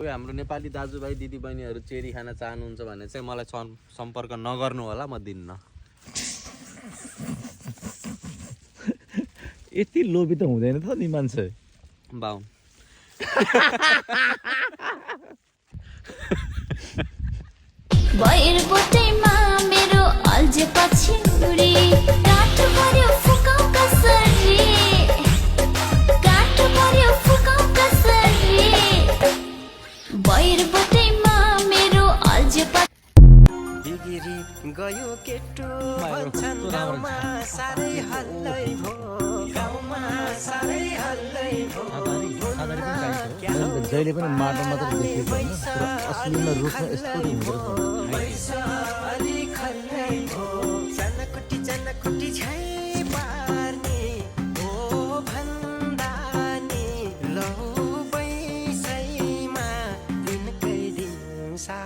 हाम्रो नेपाली दाजुभाइ दिदीबहिनीहरू चेरी खान चाहनुहुन्छ भने चाहिँ मलाई सम्पर्क नगर्नु होला, म दिन्न। यति लोभी त हुँदैन त नि मान्छे बाउ। भएर बोटैमा मेरो अल्झे पछि उडी काटो पर्यो फुकाउ कसरी काटो पर्यो फुकाउ कसरी भएर बोटैमा मेरो अल्झे बिगिरी गयो केटो भन्छन् गाउँमा सारै हल्लै भो गाउँमा सारै हल्लै भो जहिले पनि माटो मात्र देखिएको होइन पुरा असलीमा रूपमा यस्तो हुँदो रहेछ अलि खल्लै भो जनकुटी जनकुटी झै पार्ने ओ भन्दा नि लौ बैसैमा दिनकै दिन सा